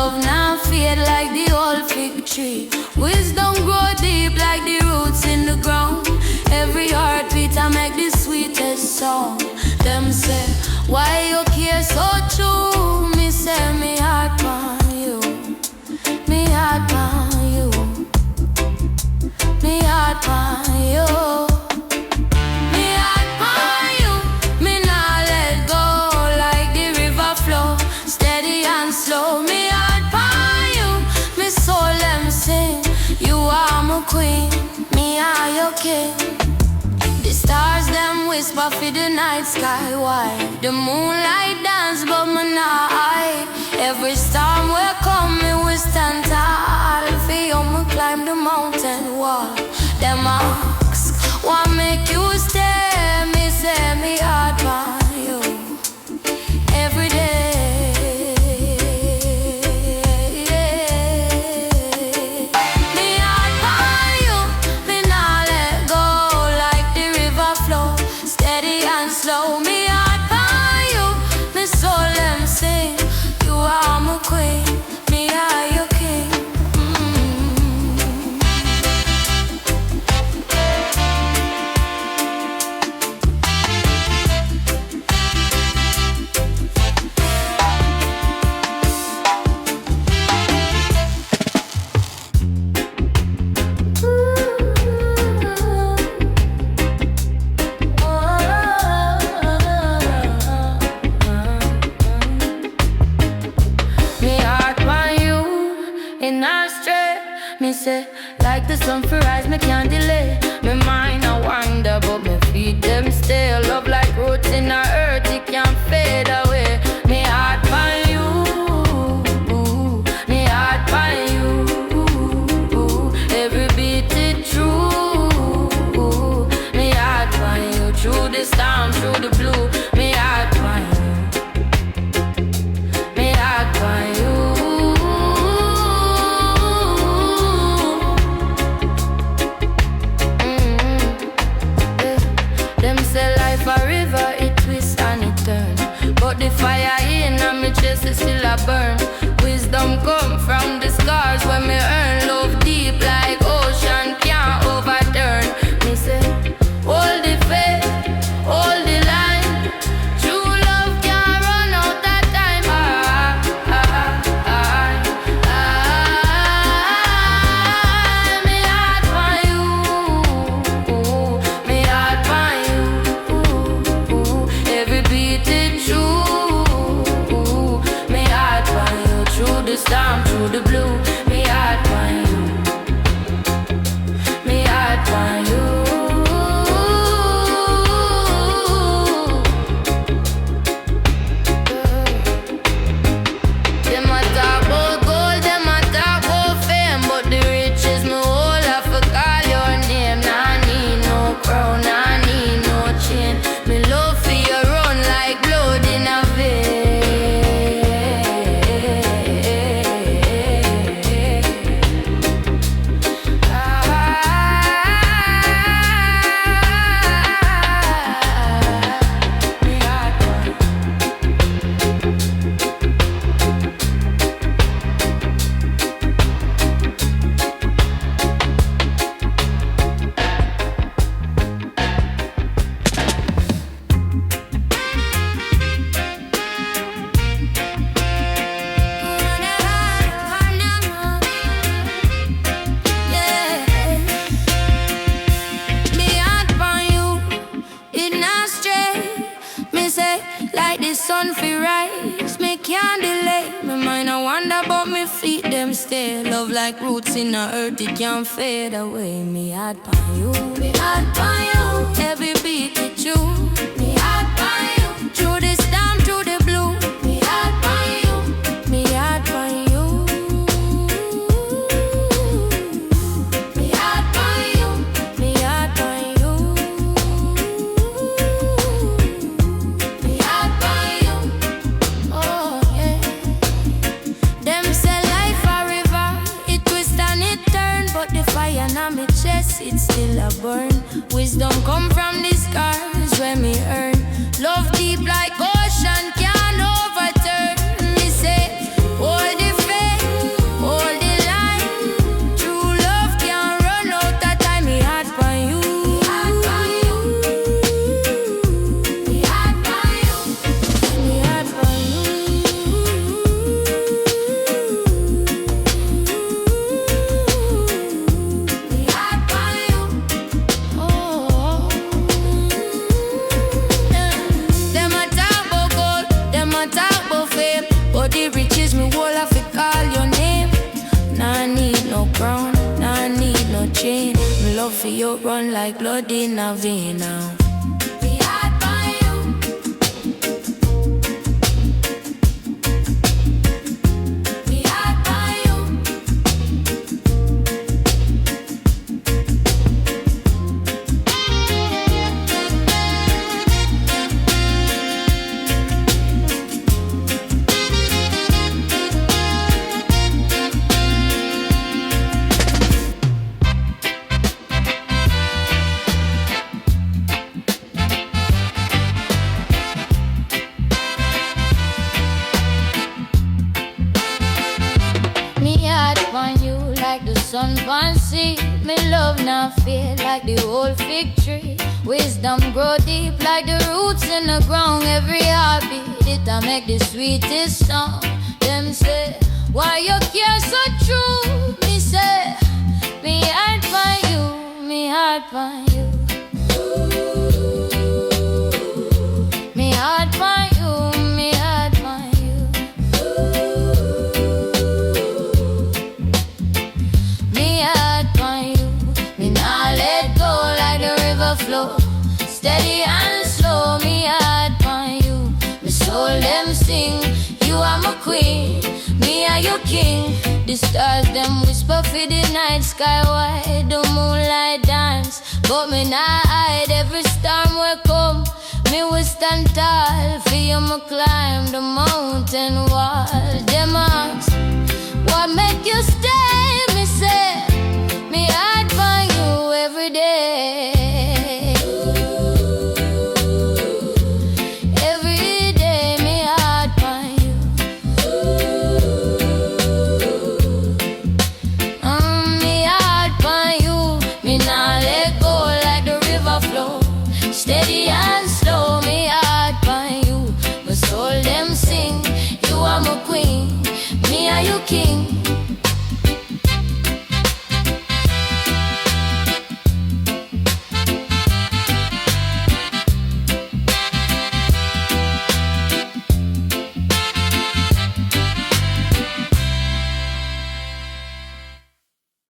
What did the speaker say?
Love now fade like the old fig tree. Wisdom grow deep like the roots in the ground. Every heartbeat I make the sweetest song. Them say, why you care so true? Me say, me heart on you. Me heart on you. Me heart on you. Me heart on you. Me nah let go like the river flow. Steady and slow. Me heart on you. Me soul them sing. You are my queen. Me are your king. The stars them whisper for the night sky wide. The moonlight dance but me nah hide. Every storm will come me will stand tall. For you me climb the mountain wall. Them ask what make you stay. Me say me heart on you every day. Me heart on you. Me nah let go like the river flow. Steady and slow. Me heart on you. Me soul them sing. You are my queen. Me are your king. Me heart on you in our straight. Me say like the sun for rise, me can't delay. Me mind I wander, but me feet them stay. Love like roots in our earth, it can't fade away. Me heart on you. Me heart on you. Every beat it true. Me heart on you. Through the storm, through the blue. Me heart on you. Me heart on you. Them say life a river, it twists and it turn. But the fire in my chest is still a burn. Wisdom come from the scars when me earn. Love deep like ocean, can't overturn. Me say, hold the faith, hold the line. True love can't run out that time. Me heart on you. Me heart on you. Every beat it true. Me heart on you. Through the storm, through the blue. Me heart on you. Me heart on you. Them a talk about gold, them a talk about fame, but the riches me hold, I forgot your name. Nah need no crown, nah need no chain. Me love for you run like blood in a vein. Me heart on you. Me heart on you, it not stray. Me say like the sun fi rise, me can't delay. Me mind I wonder but me feet them stay. Love like roots in the earth, it can't fade away. Me heart on you, me heart on you. Every beat it true. Me heart on you. Through the storm, through the blue. Me heart on you. Me heart on you. Me heart on you. Me heart on you. Me heart on you. Oh yeah. Them say life a river, it twist and it turn, but the fire na me chest, it still a burn. Wisdom come from the scars where me earn. Love deep like ocean, can't overturn. Me say, hold the faith, love for you run like blood in a vein now. Sun fancy, me love not feel like the old fig tree. Wisdom grow deep like the roots in the ground. Every heartbeat, it make the sweetest song. Them say, why you care so true? Me say, me heart for you, me heart for you. Me heart for you, me heart for you. Me heart for you, me nah let go like the river flow. Steady and slow, me heart for you. Me soul them sing, you are my queen, me are your king. The stars them whisper for the night sky wide, the moonlight dance, but me nah hide. Every storm will come, me will stand tall. For you me climb the mountain wall.